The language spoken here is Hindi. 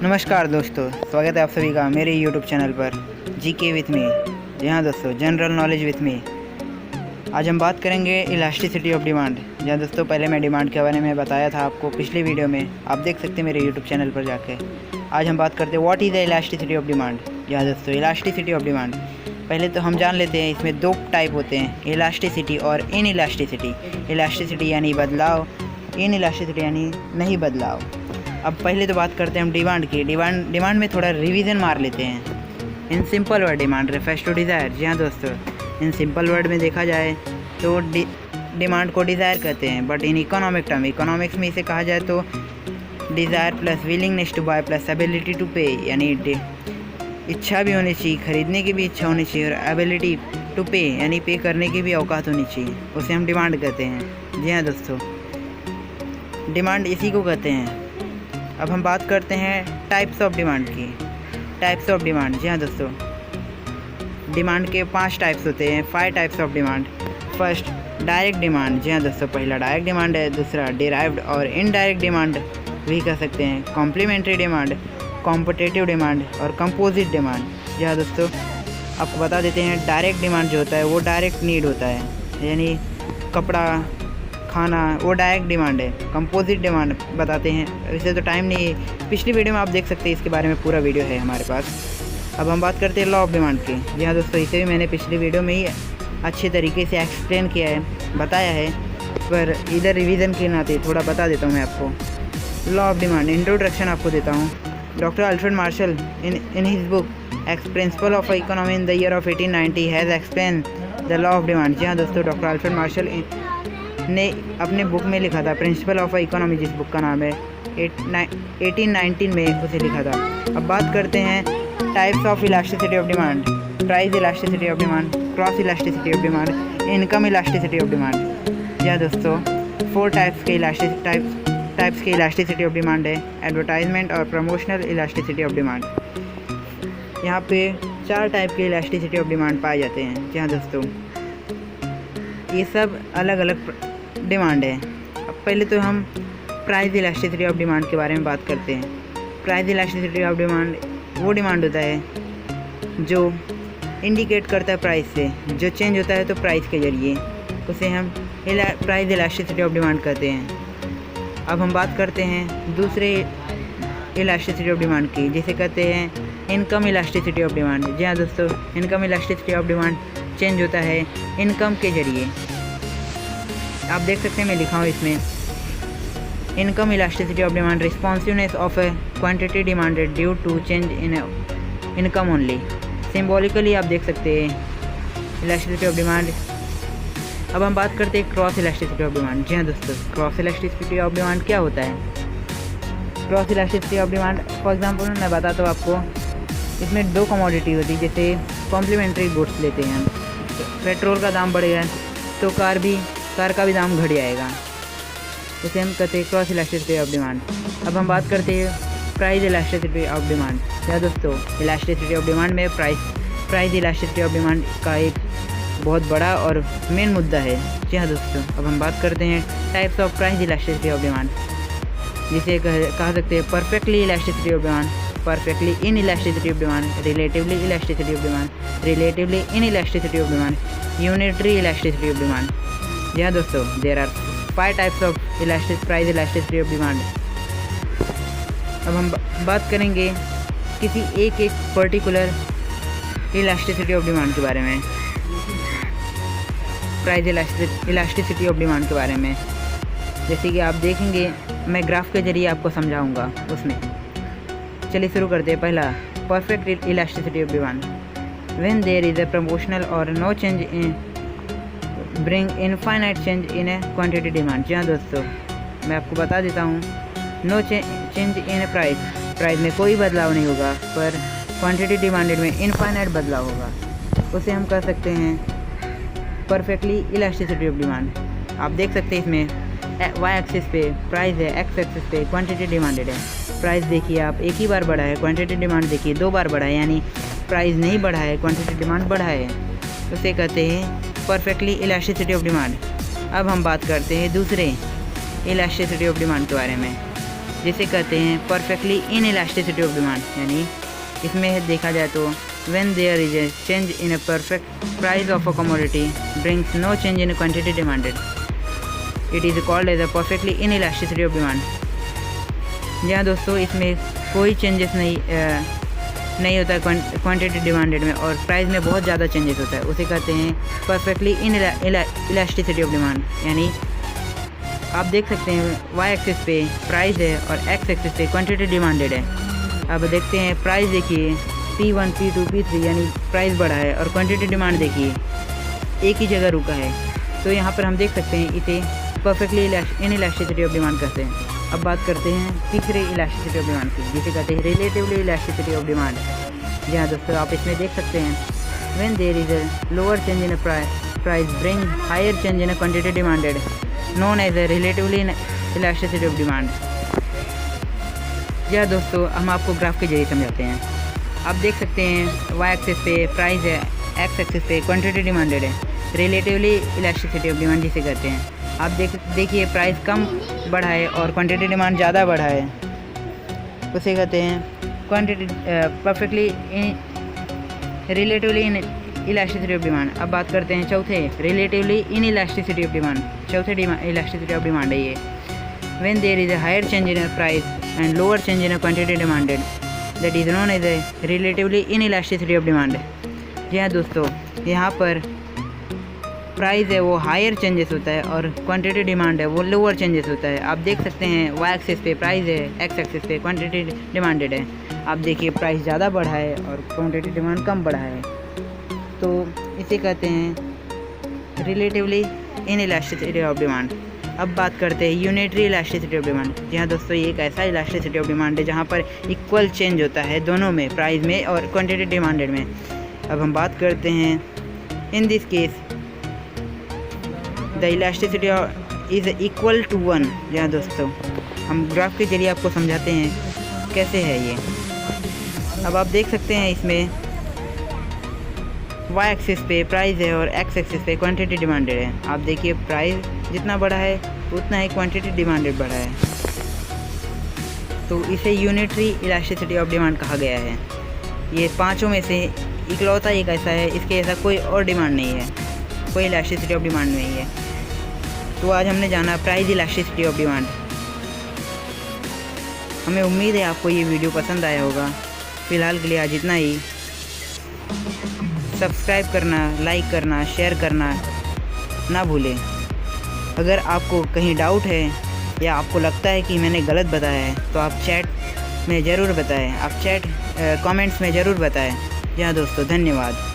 नमस्कार दोस्तों, स्वागत है आप सभी का मेरे YouTube चैनल पर जीके विथ मी। जी हाँ दोस्तों, जनरल नॉलेज विथ मी। आज हम बात करेंगे इलास्टिसिटी ऑफ डिमांड। जी हाँ दोस्तों, पहले मैं डिमांड के बारे में बताया था आपको पिछले वीडियो में, आप देख सकते हैं मेरे YouTube चैनल पर जाके। आज हम बात करते हैं what is the elasticity of demand. जी हाँ दोस्तों, इलास्टिसिटी ऑफ डिमांड पहले तो हम जान लेते हैं, इसमें दो टाइप होते हैं, इलास्टिसिटी और इन इलास्टिसिटी। इलास्टिसिटी यानी बदलाव, इन इलास्टिसिटी यानी नहीं बदलाव। अब पहले तो बात करते हैं हम डिमांड की। डिमांड में थोड़ा रिवीजन मार लेते हैं। In simple word demand refers to desire. जी हाँ दोस्तों, इन सिंपल वर्ड में देखा जाए तो डिमांड को डिज़ायर कहते हैं, but in economic term, economics में इसे कहा जाए तो desire plus willingness to buy plus ability to pay, यानी इच्छा भी होनी चाहिए, खरीदने की भी इच्छा होनी चाहिए, और एबिलिटी टू पे यानी पे करने की भी औकात होनी चाहिए, उसे हम डिमांड कहते हैं। जी हाँ दोस्तों, डिमांड इसी को कहते हैं। अब हम बात करते हैं टाइप्स ऑफ डिमांड की। टाइप्स ऑफ डिमांड, जी हाँ दोस्तों, डिमांड के 5 टाइप्स होते हैं, 5 types of demand. First direct demand. जी हाँ दोस्तों, पहला डायरेक्ट डिमांड है। दूसरा डिराइव्ड और इनडायरेक्ट डिमांड भी कह सकते हैं। कॉम्प्लीमेंट्री डिमांड, कॉम्पिटिटिव डिमांड और कंपोजिट डिमांड। जी हाँ दोस्तों, आपको बता देते हैं डायरेक्ट डिमांड जो होता है वो डायरेक्ट नीड होता है, यानी कपड़ा, खाना, वो डायरेक्ट डिमांड है। कंपोजिट डिमांड बताते हैं, वैसे तो टाइम नहीं है, पिछली वीडियो में आप देख सकते हैं, इसके बारे में पूरा वीडियो है हमारे पास। अब हम बात करते हैं लॉ ऑफ डिमांड की। जी हाँ दोस्तों, इसे भी मैंने पिछली वीडियो में ही अच्छे तरीके से एक्सप्लेन किया है, बताया है, पर इधर रिवीजन के नाते थोड़ा बता देता हूँ मैं आपको। लॉ ऑफ डिमांड इंट्रोडक्शन आपको देता हूँ। Doctor Alfred Marshall in his book principle of economy in the year of 1890 has explain the law of demand. जी हाँ दोस्तों, डॉक्टर अल्फ्रेड मार्शल ने अपने बुक में लिखा था, प्रिंसिपल ऑफ इकोनॉमी जिस बुक का नाम है, 1819 में उसे लिखा था। अब बात करते हैं types of elasticity of demand. Price elasticity of demand, cross elasticity of demand, income elasticity of demand. या दोस्तों, 4 टाइप्स के इलास्टिसिटी ऑफ डिमांड है। एडवर्टाइजमेंट और प्रमोशनल इलास्टिसिटी ऑफ डिमांड। यहाँ पे 4 टाइप के इलास्टिसिटी ऑफ डिमांड पाए जाते हैं। जी हाँ दोस्तों, ये सब अलग अलग डिमांड है। अब पहले तो हम प्राइस इलास्टिसिटी ऑफ डिमांड के बारे में बात करते हैं। प्राइस इलास्टिसिटी ऑफ डिमांड वो डिमांड होता है जो इंडिकेट करता है प्राइस से, जो चेंज होता है तो प्राइस के ज़रिए, उसे हम प्राइस इलास्टिसिटी ऑफ डिमांड कहते हैं। अब हम बात करते हैं दूसरे इलास्टिसिटी ऑफ डिमांड की, जिसे कहते हैं इनकम इलास्टिसिटी ऑफ डिमांड। जी हाँ दोस्तों, income elasticity of demand change होता है इनकम के ज़रिए। आप देख सकते हैं, मैं लिखा हूँ इसमें, income elasticity of demand responsiveness of a quantity demanded due to change in income only. Symbolically आप देख सकते हैं इलास्टिसिटी ऑफ डिमांड। अब हम बात करते हैं क्रॉस इलास्टिसिटी ऑफ डिमांड। जी हाँ दोस्तों, क्रॉस इलास्टिसिटी ऑफ डिमांड क्या होता है? Cross elasticity of demand, for example मैं बताता हूँ आपको, इसमें 2 कमोडिटी होती है, जैसे कॉम्प्लीमेंट्री गुड्स लेते हैं हम, पेट्रोल का दाम बढ़ेगा तो कार का भी दाम घट जाएगा, उसे हम कहते हैं क्रॉस इलास्टिसिटी ऑफ डिमांड। अब हम बात करते हैं प्राइस इलास्टिसिटी ऑफ डिमांड। क्या दोस्तों, इलास्टिसिटी ऑफ डिमांड में प्राइस इलास्टिसिटी ऑफ डिमांड का एक बहुत बड़ा और मेन मुद्दा है। जी हाँ दोस्तों, अब हम बात करते हैं types of price elasticity of demand, जिसे कह सकते हैं perfectly elasticity of demand, perfectly in elasticity of demand, relatively elasticity of demand, relatively in elasticity of demand, unitary elasticity of demand. जी हाँ दोस्तों, there are 5 types of price elasticity of demand. अब हम बात करेंगे किसी एक पर्टिकुलर इलास्टिसिटी ऑफ डिमांड के बारे में, प्राइस इलास्टिसिटी ऑफ डिमांड के बारे में। जैसे कि आप देखेंगे, मैं ग्राफ के जरिए आपको समझाऊंगा उसमें। चलिए शुरू करते हैं। पहला, perfect elasticity of demand, when there is a promotional और no change in bring infinite change in a quantity demand. जी हाँ दोस्तों, मैं आपको बता देता हूँ, no change in a price में कोई बदलाव नहीं होगा, पर क्वांटिटी डिमांडेड में इनफाइनाइट बदलाव होगा, उसे हम कह सकते हैं परफेक्टली इलास्टिसिटी ऑफ डिमांड। आप देख सकते हैं इसमें वाई एक्सिस पे प्राइस है, एक्स एक्सिस पे क्वांटिटी डिमांडेड है। प्राइस देखिए आप, एक ही बार बढ़ा है, क्वांटिटी डिमांड देखिए 2 बार बढ़ा है, यानी प्राइस नहीं बढ़ा है, क्वांटिटी डिमांड बढ़ा है, उसे कहते हैं परफेक्टली इलास्टिसिटी ऑफ डिमांड। अब हम बात करते हैं दूसरे इलास्टिसिटी ऑफ डिमांड के बारे में। जिसे कहते हैं perfectly in elasticity of demand. यानी इसमें देखा जाए तो when there is a change in a perfect price of a commodity brings no change in quantity demanded, it is called as a perfectly in elasticity of demand. जहाँ दोस्तों इसमें कोई चेंजेस नहीं होता है क्वांटिटी डिमांडेड में, और प्राइस में बहुत ज़्यादा चेंजेस होता है, उसे कहते हैं perfectly in elasticity of demand. यानी आप देख सकते हैं वाई एक्सिस पे प्राइस है और एक्स एक्सिस पे क्वांटिटी डिमांडेड है। अब देखते हैं प्राइस देखिए P1 P2 P3 यानी प्राइस बढ़ा है और क्वांटिटी डिमांड देखिए एक ही जगह रुका है। तो यहाँ पर हम देख सकते हैं इसे perfectly in elasticity of demand कहते हैं। अब बात करते हैं तीसरे इलास्टिसिटी ऑफ डिमांड की, जिसे कहते हैं रिलेटिवली इलास्टिसिटी ऑफ डिमांड। जी हाँ दोस्तों, आप इसमें देख सकते हैं when there is a lower change in a price bring higher change in a quantity demanded known as a relatively elasticity of demand. जी हाँ दोस्तों, हम आपको ग्राफ के जरिए समझाते हैं। आप देख सकते हैं वाई एक्सिस पे प्राइस है, एक्स एक्सिस पे क्वांटिटी डिमांडेड है, रिलेटिवली इलास्टिसिटी ऑफ डिमांड जिसे कहते हैं। आप देखिए प्राइस कम बढ़ा है और क्वांटिटी डिमांड ज़्यादा बढ़ा है, उसे कहते हैं quantity perfectly relatively in elasticity of demand. अब बात करते हैं चौथे relatively in elasticity of demand. चौथे इलास्टिसिटी ऑफ डिमांड है ये when there is a higher change in a price and lower change in a quantity demanded, that is known as a relatively in elasticity of demand. जी हाँ दोस्तों, यहाँ पर प्राइस है वो हायर चेंजेस होता है और क्वांटिटी डिमांड है वो लोअर चेंजेस होता है। आप देख सकते हैं वाई एक्सिस पे प्राइस है, एक्स एक्सिस पे क्वांटिटी डिमांडेड है। आप देखिए प्राइस ज़्यादा बढ़ा है और क्वांटिटी डिमांड कम बढ़ा है, तो इसे कहते हैं relatively in elasticity of demand. अब बात करते हैं यूनिटरी इलास्टिसिटी ऑफ डिमांड। जी हाँ दोस्तों, ये एक ऐसा इलास्टिसिटी ऑफ डिमांड है जहाँ पर इक्वल चेंज होता है दोनों में, प्राइस में और क्वांटिटी डिमांडेड में। अब हम बात करते हैं in this case the elasticity is equal to 1। जी हाँ दोस्तों, हम ग्राफ के जरिए आपको समझाते हैं कैसे है ये। अब आप देख सकते हैं इसमें वाई एक्सिस पे प्राइस है और एक्स एक्सिस पे क्वांटिटी डिमांडेड है। आप देखिए प्राइस जितना बढ़ा है उतना ही क्वांटिटी डिमांडेड बढ़ा है, तो इसे यूनिटरी इलास्टिसिटी ऑफ डिमांड कहा गया है। ये पांचों में से इकलौता एक ऐसा है, इसके ऐसा कोई और डिमांड नहीं है, कोई इलास्टिसिटी ऑफ डिमांड नहीं है। तो आज हमने जाना प्राइस इलास्टिसिटी ऑफ डिमांड। हमें उम्मीद है आपको ये वीडियो पसंद आया होगा। फ़िलहाल के लिए आज इतना ही। सब्सक्राइब करना, लाइक करना, शेयर करना ना भूलें। अगर आपको कहीं डाउट है या आपको लगता है कि मैंने गलत बताया है तो आप चैट में ज़रूर बताएं, आप कमेंट्स में ज़रूर बताएं। जी हाँ दोस्तों, धन्यवाद।